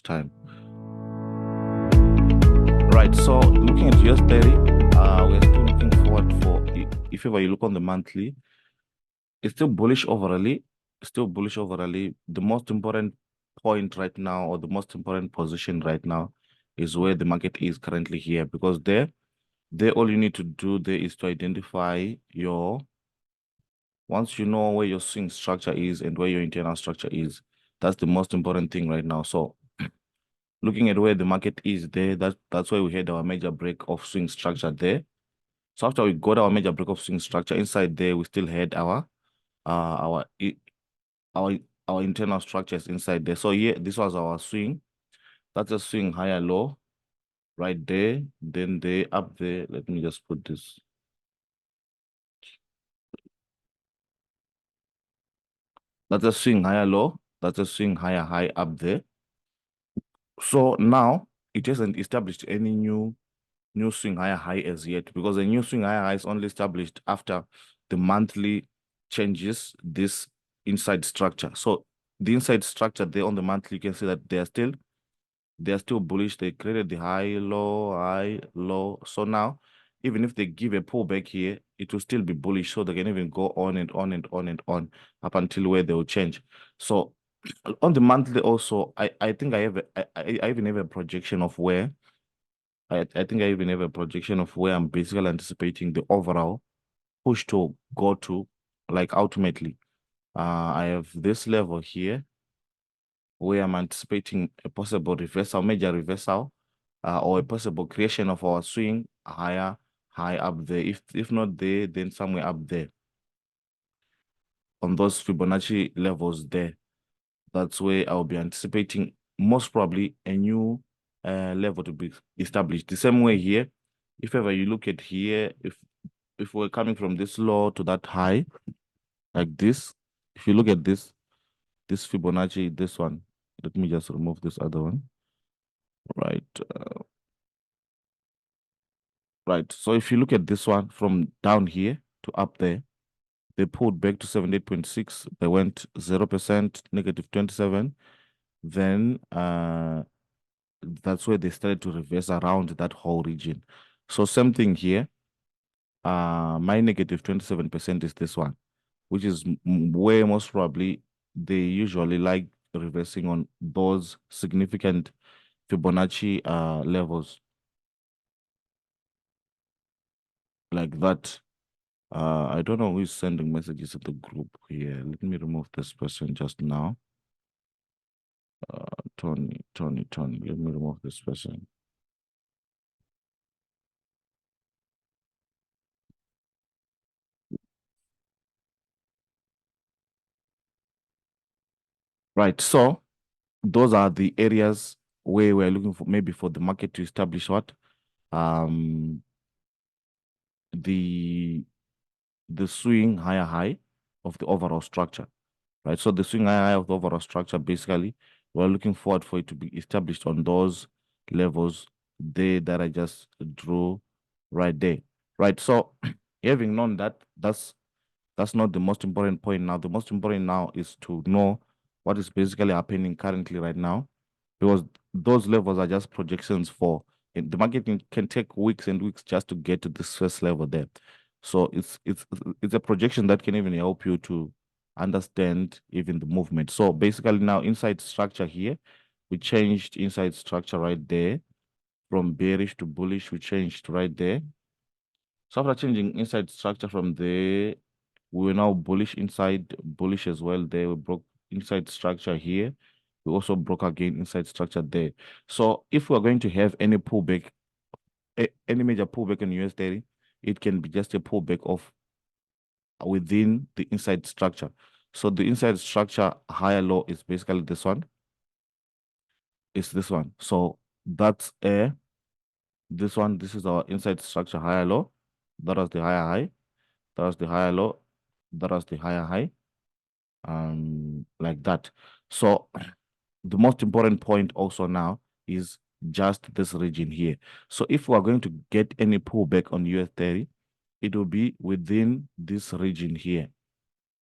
time. Right, so looking at US30, we're still looking forward for, if ever you look on the monthly, it's still bullish overally, The most important point right now, or the most important position right now, is where the market is currently here, because there all you need to do there is to identify once you know where your swing structure is and where your internal structure is, that's the most important thing right now. So looking at where the market is there, that's why we had our major break of swing structure there. So after we got our major break of swing structure, inside there, we still had our our internal structures inside there. So here, this was our swing. That's a swing higher low right there. Then they up there. Let me just put this. That's a swing higher low. That's a swing higher high up there. So now it hasn't established any new swing higher high as yet, because the new swing higher high is only established after the monthly changes this inside structure. So the inside structure there on the monthly, you can see that they are still bullish. They created the high, low. So now, even if they give a pullback here, it will still be bullish. So they can even go on and on and on and on up until where they will change. So on the monthly also, I think I even have a projection of where I think I even have a projection of where I'm basically anticipating the overall push to go to, like ultimately. I have this level here where I'm anticipating a possible reversal, major reversal, or a possible creation of our swing high up there. If not there, then somewhere up there on those Fibonacci levels there. That's where I'll be anticipating most probably a new level to be established. The same way here, if ever you look at here, if we're coming from this low to that high, like this, if you look at this Fibonacci, this one, let me just remove this other one. Right. Right. So if you look at this one from down here to up there, they pulled back to 78.6. They went 0%, negative 27. Then that's where they started to reverse around that whole region. So same thing here. My negative 27% is this one, which is where most probably they usually like reversing on those significant Fibonacci levels like that. I don't know who is sending messages to the group here. Let me remove this person just now. Tony. Let me remove this person. Right. So those are the areas where we're looking for, maybe for the market to establish what? The swing higher high of the overall structure. Right. So the swing high of the overall structure, basically, we're looking forward for it to be established on those levels there that I just drew right there. Right. So having known that, that's not the most important point now. The most important now is to know what is basically happening currently right now, because those levels are just projections for the market can take weeks and weeks just to get to this first level there. So it's a projection that can even help you to understand even the movement. So basically now inside structure here, we changed inside structure right there from bearish to bullish. We changed right there. So after changing inside structure from there, we were now bullish inside, bullish as well there. We broke inside structure here. We also broke again inside structure there. So if we're going to have any pullback, any major pullback in US30, it can be just a pullback of within the inside structure. So the inside structure higher low is basically this one. It's this one. So that's this one. This is our inside structure higher low. That was the higher high. That was the higher low. That was the higher high. Like that. So the most important point also now is just this region here. So if we are going to get any pullback on US30, it will be within this region here.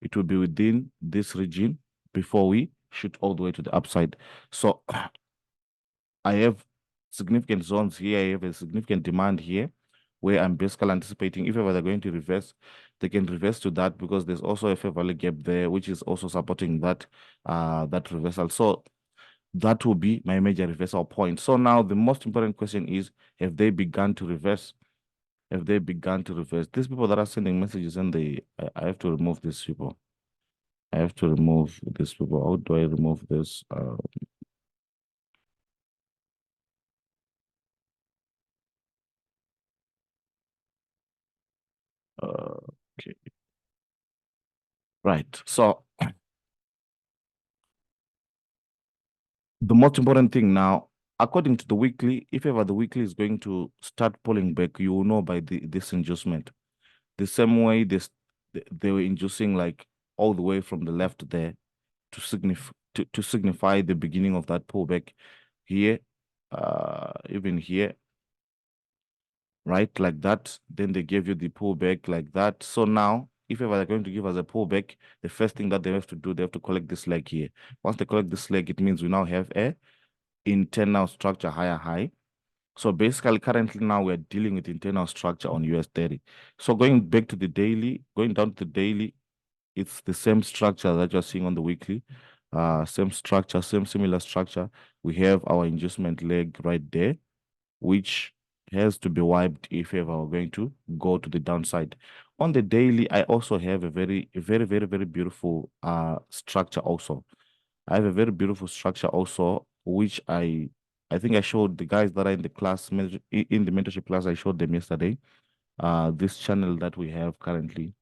It will be within this region before we shoot all the way to the upside. So I have significant zones here. I have a significant demand here where I'm basically anticipating if ever they're going to reverse, they can reverse to that because there's also a fair value gap there, which is also supporting that reversal. So that will be my major reversal point. So now the most important question is, have they begun to reverse? Have they begun to reverse? These people that are sending messages and I have to remove these people. I have to remove these people. How do I remove this? Okay. Right. So the most important thing now, according to the weekly, if ever the weekly is going to start pulling back, you will know by this inducement. The same way they were inducing like all the way from the left there to signify the beginning of that pullback here, even here, right? Like that. Then they gave you the pullback like that. So now, if ever they're going to give us a pullback, the first thing that they have to do, they have to collect this leg here. Once they collect this leg, it means we now have a internal structure higher high. So basically, currently now we're dealing with internal structure on US30. So going back to the daily, going down to the daily, it's the same structure that you're seeing on the weekly. Same structure, same similar structure. We have our inducement leg right there, which has to be wiped if ever we're going to go to the downside. On the daily, I also have a very beautiful structure also. I have a very beautiful structure also, which I think I showed the guys that are in the class in the mentorship class. I showed them yesterday. This channel that we have currently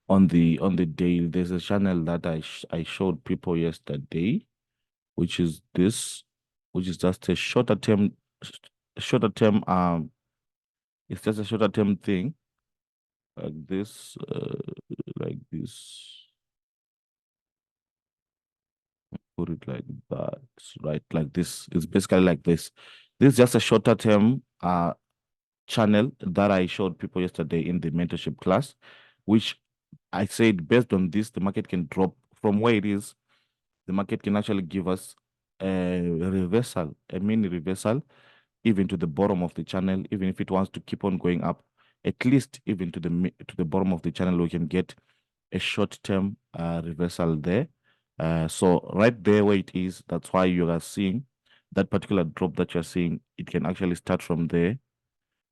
on the daily. There's a channel that I showed people yesterday, which is this, which is just a shorter term. It's just a shorter term thing like this. Put it like that, right? Like this. It's basically like this. This is just a shorter term channel that I showed people yesterday in the mentorship class, which I said based on this, the market can drop from where it is. The market can actually give us a reversal, a mini reversal, even to the bottom of the channel. Even if it wants to keep on going up, at least even to the bottom of the channel, we can get a short-term reversal there. So right there where it is, that's why you are seeing that particular drop that you're seeing. It can actually start from there.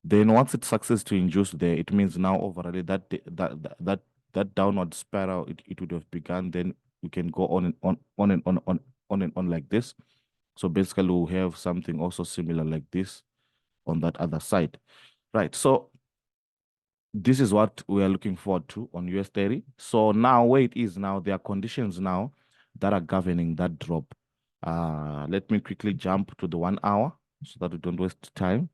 Then once it succeeds to induce there, it means now overall that downward spiral it would have begun. Then we can go on and on like this. So basically we'll have something also similar like this on that other side. Right. So this is what we are looking forward to on US30. So now where it is now, there are conditions now that are governing that drop. Let me quickly jump to the 1 hour so that we don't waste time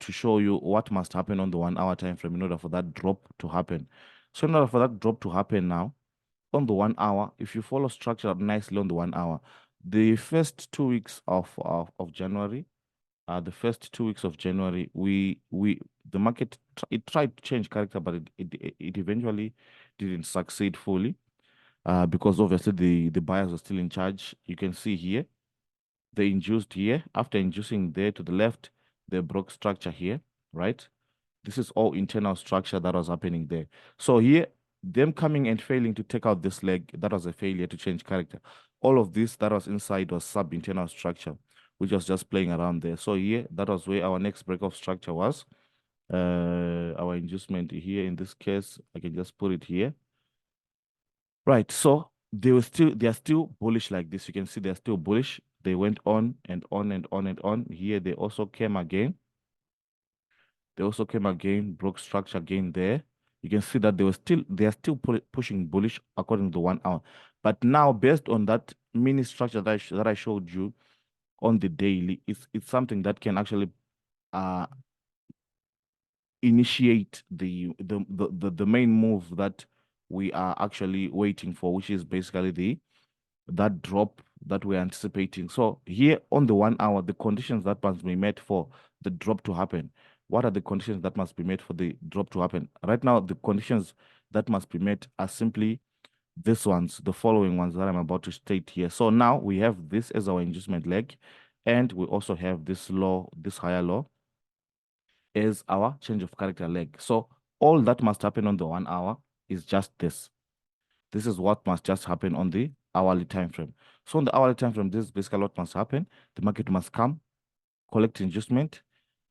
to show you what must happen on the 1 hour time frame in order for that drop to happen. So in order for that drop to happen now, on the 1 hour, if you follow structure nicely on the 1 hour, the first 2 weeks of January, the first 2 weeks of January, the market it tried to change character, but it eventually didn't succeed fully, because obviously the buyers were still in charge. You can see here they induced here. After inducing there to the left, they broke structure here, right? This is all internal structure that was happening there. So here, them coming and failing to take out this leg, that was a failure to change character. All of this that was inside was sub-internal structure, which was just playing around there. So here, that was where our next break of structure was. Our inducement here, in this case, I can just put it here. Right, so they are still bullish like this. You can see they're still bullish. They went on and on and on and on. Here, they also came again. They also came again, broke structure again there. You can see that they are still pushing bullish according to 1 hour. But now, based on that mini structure that I showed you on the daily, it's something that can actually uh initiate the main move that we are actually waiting for, which is basically that drop that we're anticipating. So here on the 1 hour, the conditions that must be met for the drop to happen. What are the conditions that must be met for the drop to happen? Right now, the conditions that must be met are simply the following ones that I'm about to state here. So now we have this as our inducement leg, And we also have this low, this higher low as our change of character leg. So all that must happen on the 1 hour is just this. This is what must just happen on the hourly time frame. So on the hourly time frame, this is basically what must happen. The market must come, collect inducement,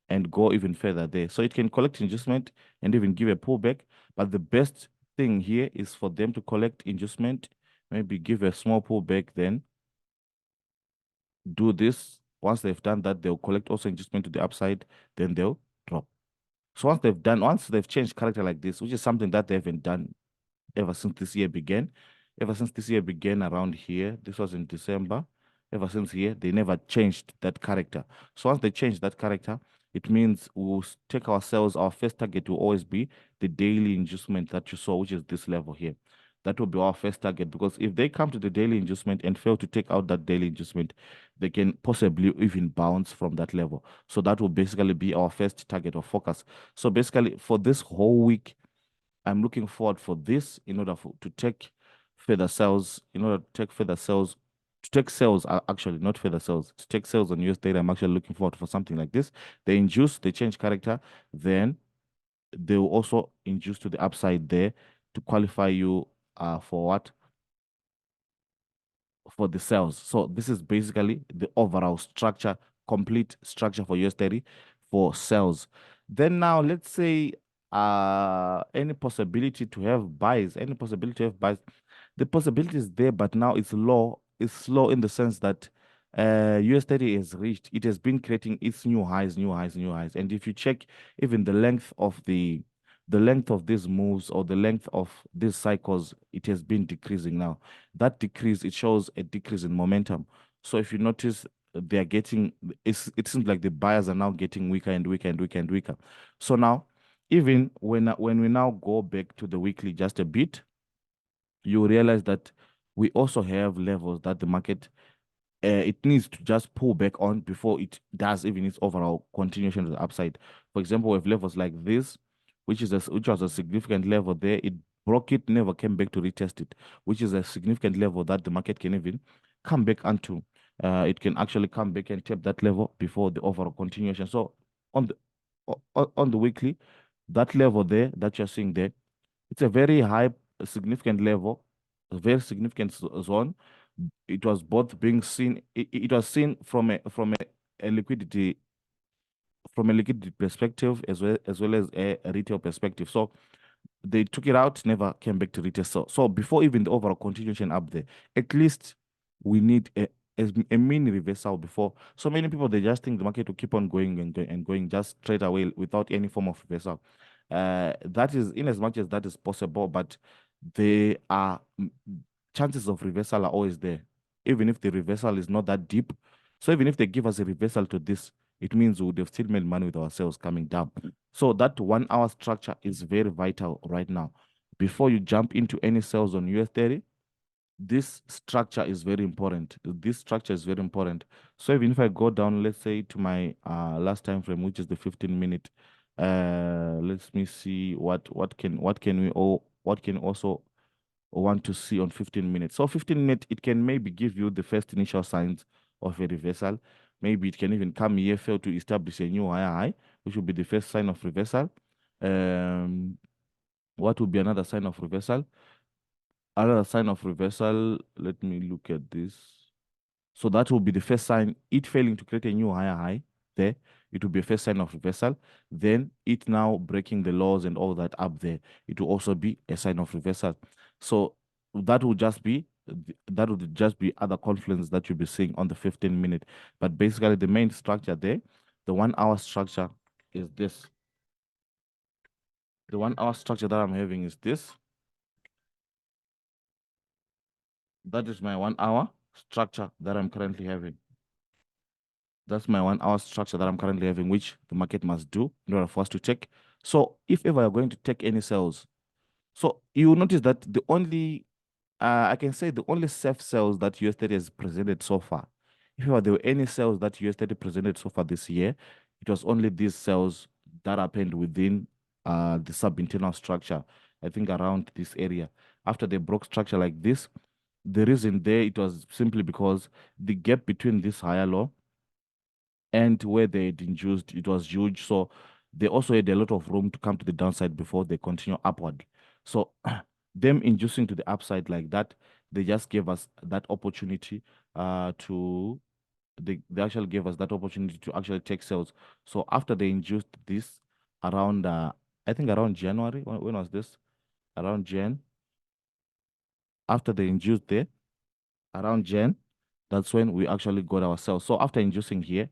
and go even further there. So it can collect inducement and even give a pullback. But the best thing here is for them to collect inducement, maybe give a small pullback, then do this. Once they've done that, they'll collect also inducement to the upside, then they'll drop. So once they've changed character like this, which is something that they haven't done ever since this year began. Ever since this year began around here, this was in December. Ever since here, they never changed that character. So once they change that character, it means we'll take ourselves, our first target will always be the daily inducement that you saw, which is this level here. That will be our first target because if they come to the daily inducement and fail to take out that daily inducement, they can possibly even bounce from that level. So that will basically be our first target of focus. So basically, for this whole week, I'm looking forward for this in order to take further sales, in order to take further sales, to take sales, actually, not further sales, to take sales on US data. I'm actually looking forward for something like this. They induce, they change character, then they will also induce to the upside there to qualify you for what? For the cells. So this is basically the overall structure, complete structure for US30 for cells. Then now let's say any possibility to have buys, any possibility to have buys. The possibility is there, but now it's low. It's slow in the sense that US30 has reached, it has been creating its new highs, new highs, new highs. And if you check even the length of these moves or the length of these cycles, it has been decreasing now. That decrease, it shows a decrease in momentum. So if you notice, they are getting, it seems like the buyers are now getting weaker and weaker and weaker and weaker. So now, even when we now go back to the weekly just a bit, you realize that we also have levels that the market it needs to just pull back on before it does even its overall continuation to the upside. For example, with levels like this, which was a significant level there, it broke it, never came back to retest it, which is a significant level that the market can even come back onto. It can actually come back and tap that level before the overall continuation. So on the on the weekly, that level there that you're seeing there, it's a very high, significant level, a very significant zone. It was both being seen, it was seen a liquidity from a liquidity perspective as well as a retail perspective. So they took it out, never came back to retail. So before even the overall continuation up there, at least we need a mini reversal before. So many people they just think the market will keep on going and going and going just straight away without any form of reversal. That is in as much as that is possible, but there are chances of reversal are always there, even if the reversal is not that deep. So even if they give us a reversal to this, it means we would have still made money with our sales coming down. So that 1 hour structure is very vital right now. Before you jump into any sales on US30, this structure is very important. This structure is very important. So even if I go down, let's say to my last time frame, which is the 15-minute, let me see what can also want to see on 15 minutes. So 15 minutes, it can maybe give you the first initial signs of a reversal. Maybe it can even come here, fail to establish a new higher high, which will be the first sign of reversal. Um, what would be another sign of reversal? Another sign of reversal, let me look at this. So that will be the first sign, it failing to create a new higher high there. It will be a first sign of reversal. Then it now breaking the laws and all that up there. It will also be a sign of reversal. So that would just be other confluence that you'll be seeing on the 15-minute. But basically the main structure there, the 1 hour structure is this. The 1 hour structure that I'm having is this. That is my 1 hour structure that I'm currently having. That's my 1 hour structure that I'm currently having, which the market must do in order for us to take. So if ever you're going to take any sales, so you will notice that the only, I can say the only safe sales that US30 has presented so far, if ever there were any sales that US30 presented so far this year, it was only these sales that happened within the sub-internal structure, I think around this area. After they broke structure like this, the reason there, it was simply because the gap between this higher low and where they had induced, it was huge. So they also had a lot of room to come to the downside before they continue upward. So them inducing to the upside like that, they just gave us that opportunity to they actually gave us that opportunity to actually take sales. So after they induced this around I think around January, when was this? Around Jan. After they induced there, around Jan, that's when we actually got our sales. So after inducing here,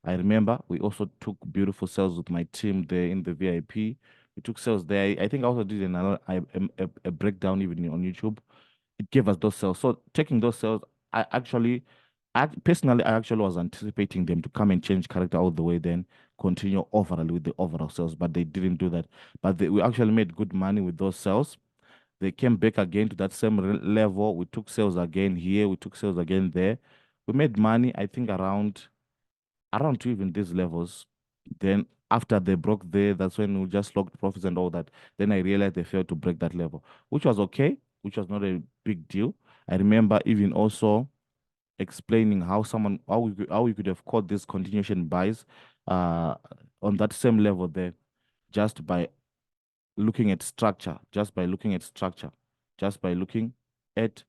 I remember we also took beautiful sales with my team there in the VIP. We took sales there. I think I also did another a breakdown even on YouTube. It gave us those sales. So taking those sales, personally, I actually was anticipating them to come and change character all the way, then continue overall with the overall sales, but they didn't do that. But we actually made good money with those sales. They came back again to that same level. We took sales again here. We took sales again there. We made money, I think, around to even these levels. Then after they broke there, that's when we just locked profits and all that. Then I realized they failed to break that level, which was okay, which was not a big deal. I remember even also explaining how we could have caught this continuation buys uh on that same level there just by looking at structure, just by looking at structure, just by looking at